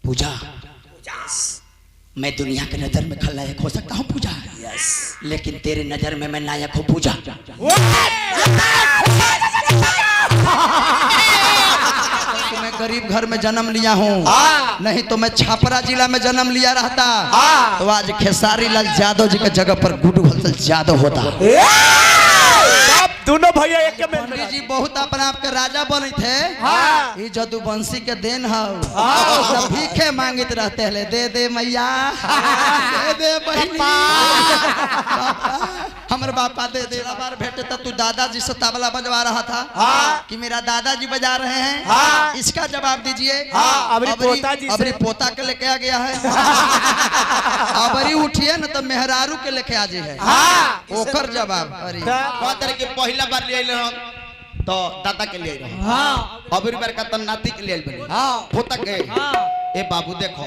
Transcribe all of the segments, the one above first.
पूजा मैं दुनिया के नजर में खलनायक हो सकता हूँ पूजा, लेकिन तेरे नजर में मैं नायक हूँ पूजा। मैं गरीब घर में जन्म लिया हूँ, नहीं तो मैं छापरा जिला में जन्म लिया रहता तो आज खेसारी लाल यादव जी के जगह पर गुड्डू हलचल यादव होता। दोनों भैया एक में पंडित जी बहुत अपने आप के राजा बने थे। ये जदुवंशी के देन है, सब भीखे मांगित रहते हैं, दे दे मैया दे दे बहिनी हमारे बापा दे दे। बार भेटे तब तू दादाजी से तबला बजवा रहा था कि मेरा दादाजी बजा रहे हैं, इसका जवाब दीजिए। अबरी पोता के लेके आ गया है, अबरी उठिए न तो मेहरारू के लेके आ जी है, ओकर जवाब। अरे पहला बार ले तो दादा के लिए अबरी बार का तो नाती के लिए पोता के। ए बाबू देखो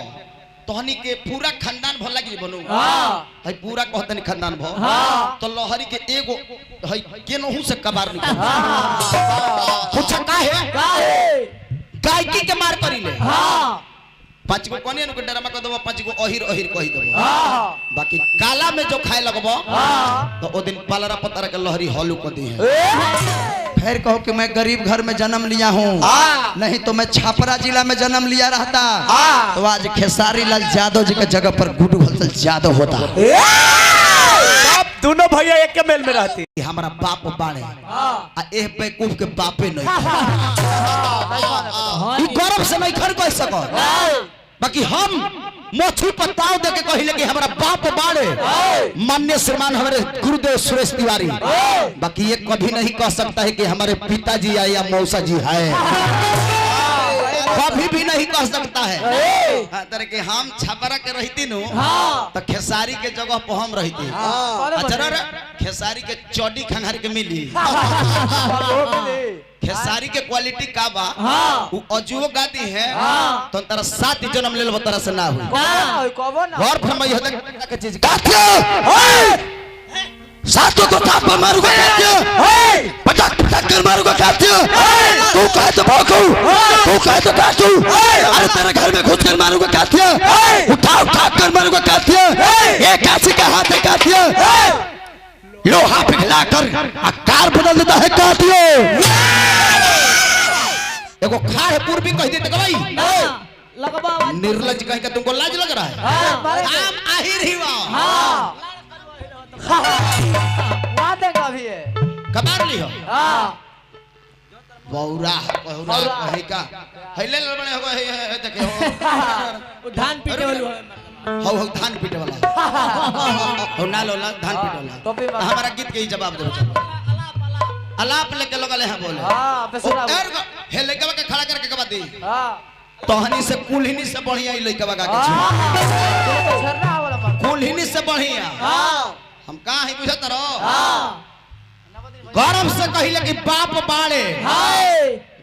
तोहनी के पूरा खानदान भल लगी बनू है, पूरा कहतनी खानदान भ तो लहरी के एगो है केनहू से कबार निकल कुछ काहे गायकी के मार करी ले। पांच गो कोने के डरमा कर दबो, पांच गो अहिर अहिर कहि दबो, बाकी काला में जो खाए लगबो तो ओ दिन पालरा पतारा के लहरी हलू कर दी है। फिर कहो कि मैं गरीब घर में जन्म लिया हूँ, नहीं तो मैं छापरा जिला में जन्म लिया रहता तो आज खेसारी लाल यादव जी के जगह पर गुड्डू हलचल यादव होता। दोनों भैया एक के मेल में रहती। हमारा बाप बाड़े आ एह बेवकूफ के बापे नहीं ई गौरव से नहीं खर कह सको, बाकी हम मोछू पताव दे के कहिले कि हमारा बाप बाड़े माननीय श्रीमान हमारे गुरुदेव सुरेश तिवारी, बाकी ये कभी नहीं कह सकता है कि हमारे पिताजी या मौसा जी है, कभी भी नहीं कह सकता है। तरह के हम छपरा के रहती नु तो खेसारी के जगह पर हम रहती। अच्छा खेसारी के चौड़ी खंघार के मिली, खेसारी के क्वालिटी का बा वो अजुओ गाती है तो तेरा 7 जन्म ले लो तरह से ना हुई और फरमाई होता के चीज सातों को थाप पर मारूंगा पटक पटक कर मारूंगा तू कहे तो भौंकू, तू कहे तो काटू, अरे तेरे घर में घुस कर मारूंगा उठा उठा कर मारूंगा एक काशी का हाथ है लोहा पिघला कर आकार बदल देता है काटियो। देखो खाए पूर्वी कह देते भाई निर्लज कहीं का तुमको लाज लग रहा है, आम आहिर ही कबार ली हो बौरा बहुरा कहीं का हैले बने हो है देखे हो धान पीटे वाला हो धान पीटे वाला हो ना लो धान पीटे वाला हमारा गीत के ही जवाब दे अलाप लेके लोग ले बोले हे लइका के खड़ा करके कबा दी तोहनी से कुलहिनी से बढ़िया लइका का कुलहिनी से बढ़िया हम कहां है बुझत रहो। गौरव से कहिले कि बाप बाड़े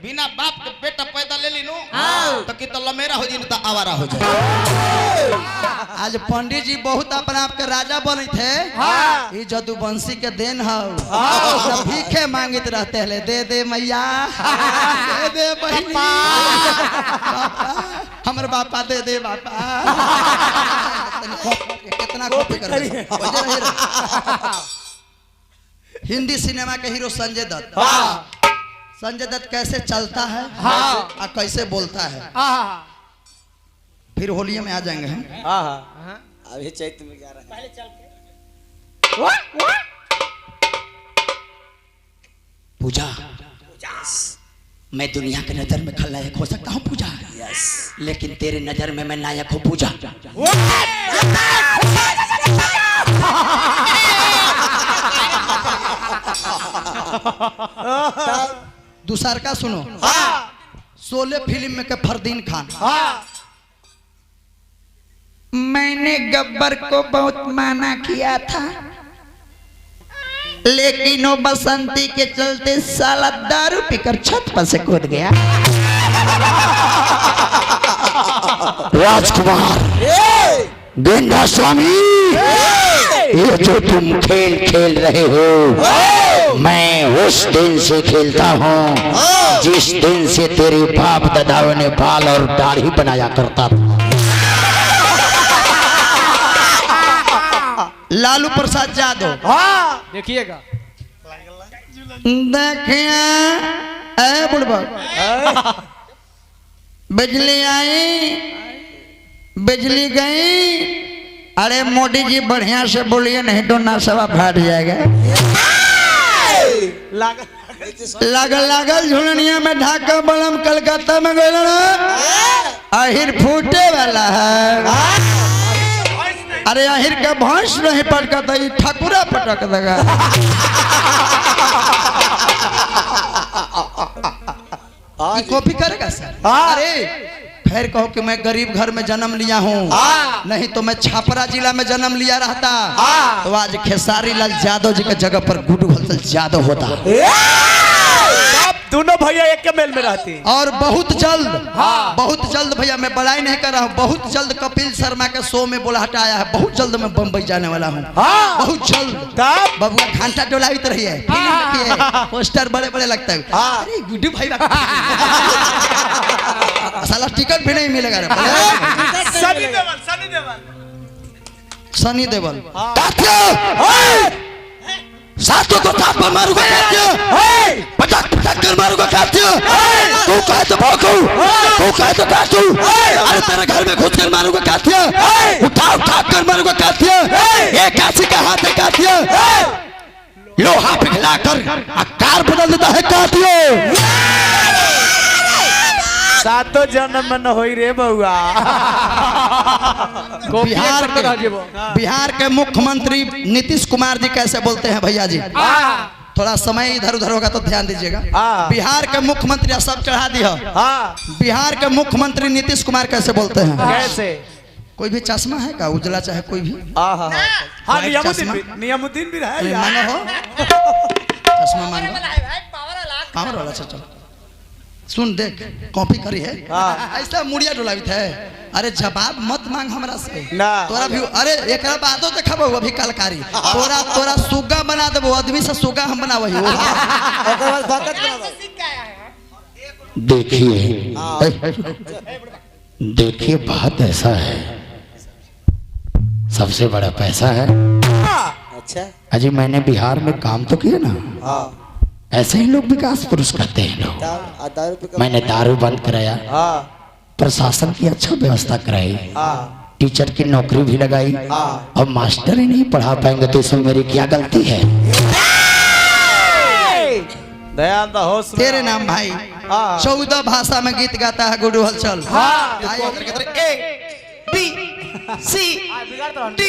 बिना बाप के बेटा पैदा ले ली नु तो कि तो लमेरा हो जी न तो आवारा हो जाए। आज पंडित जी बहुत अपने आप के राजा बने थे, ये जदुवंशी के देन है, सब भीखे मांगित रहते हैं, दे दे मैया दे दे बहिनी हमारे बापा दे दे बापा कितना कॉपी कर हिंदी सिनेमा के हीरो संजय दत्त। संजय दत्त कैसे चलता है और कैसे बोलता है, फिर होलिया में आ जाएंगे हम। अभी चैत में जा रहा है पूजा मैं दुनिया के नजर में खलनायक हो सकता हूँ पूजा, लेकिन तेरे नजर में मैं नायक हूँ पूजा। दूसर का सुनो, 16 फिल्म में के फरदीन खान। मैंने गब्बर को बहुत माना किया था, लेकिन वो बसंती के चलते साला दारू पीकर छत पर से कूद गया। राजकुमार गेंदा स्वामी, ये जो तुम खेल खेल रहे हो मैं उस दिन से खेलता हूँ जिस दिन से तेरे बाप दादाओं ने बाल और दाढ़ी बनाया करता था। लालू प्रसाद यादव। देखिएगा देखिए ए बुढ़बा, बिजली आई बिजली गई, अरे मोदी जी बढ़िया से बोलिए नहीं तो नशवा फाट जाएगा। लागल झुलनिया में ढाका बलम कलकत्ता में गए आहिर फूटे वाला है। अरे आहिर का भैंस नहीं पटकता, ठकुरा पटक देगा। कॉपी करेगा सर? अरे फिर कहो कि मैं गरीब घर में जन्म लिया हूँ, नहीं तो मैं छपरा जिला में जन्म लिया रहता तो आज खेसारी लाल यादव जी के जगह पर गुड्डू हलचल यादव होता। दोनों भैया एक के मेल में रहती। और बहुत जल्द भैया, मैं बड़ाई नहीं कर रहा हूँ, बहुत जल्द कपिल शर्मा के शो में बुलाहटा आया है। बहुत जल्द मैं बम्बई जाने वाला हूँ, बहुत जल्द। बबुआ घंटा डोलावित रही है, पोस्टर बड़े बड़े लगता है। अरे गुड्डू भाई साला टिकट भी नहीं मिलेगा रे। सनी देवल सातों को थाप पर मारूंगा पटक पटक कर मारूंगा तू कहे तो भौंकू, तू कहे तो काटू। अरे तेरे घर में घुस कर मारूंगा कातिया, उठा उठा कर मारूंगा कातिया। ये काशी का हाथ है कातिया, लोहा पिघला कर आकार बदल देता है कातिया। सातों जन्म में न होई रे बउआ। बिहार के मुख्यमंत्री नीतीश कुमार जी कैसे बोलते हैं भैया जी? थोड़ा समय इधर उधर होगा तो ध्यान दीजिएगा। बिहार के मुख्यमंत्री सब चढ़ा दिया। बिहार के मुख्यमंत्री नीतीश कुमार कैसे बोलते हैं? कैसे? कोई भी चश्मा है का उजला चाहे कोई भी? हाँ नियामुद्दीन भी है। मांगो हो चश्मा, मांगो पावर वाला। चल सुन देख, कॉपी करी है ऐसा मुड़िया डोलावित है। अरे जवाब मत मांग हमरा से तोरा भी। अरे एक बातों देखबो अभी कलकारी तोरा सुगा बना देबो, आदमी से सुगा हम बनावही। देखिए बात ऐसा है, सबसे बड़ा पैसा है। अच्छा अजी मैंने बिहार में काम तो किया ना, ऐसे ही लोग विकास पुरुष कहते हैं लोग। मैंने दारू बंद कराया, प्रशासन की अच्छा व्यवस्था कराई, टीचर की नौकरी भी लगाई। अब मास्टर ही नहीं पढ़ा पाएंगे तो इसमें मेरी क्या गलती है? दयाल दा होश में। तेरे नाम भाई 14 भाषा में गीत गाता है गुड्डू हलचल। A B C D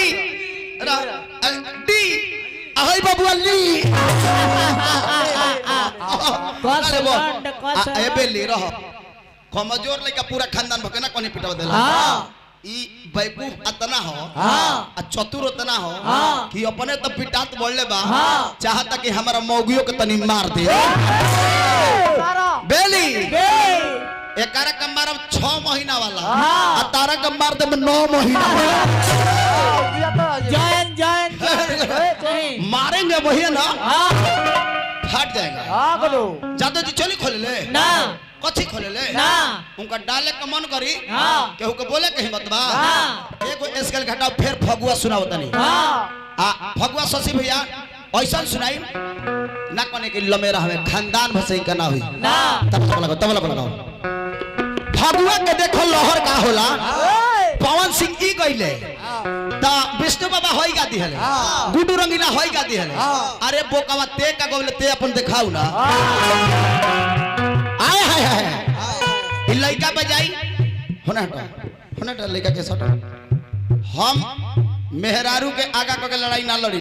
अहै बबुआ ली। ए बेली रह कमजोर लइका पूरा खानदान भके ना कोनी पिटाव देला। ई बेवकूफ अतना हो आ चतुर उतना हो कि अपने तो पिटात बोलले बा, चाहता कि हमारा मौगियों के तनी मार दे। बेली एकारा का मारब 6 महीना वाला आ तारा का मार दे 9 महीना। मारेंगे वही ना फट जाएगा। जादू जी चोली खोले ले ना, कथी खोले ले ना, उनका डाले का मन करी केहू के बोले के हिम्मत बा। एगो स्केल घटाओ फिर फगुआ सुनाओ तनी। फगुआ शशि भैया ऐसा सुनाई ना कोने के लमेरा हमें खानदान भसई का ना हुई ना। तब लगाओ फगुआ के देखो लहर का होला। पवन सिंह ई गइले ता विष्णु बाबा होई गाती हले, गुड्डू रंगीला होई गाती हले। अरे बोकावा ते का गोले ते अपन दिखाऊ ना। आय हाय हाय ई लइका बजाई होना लइका के सट। हम मेहरारू के आगा को के लड़ाई ना लड़ी।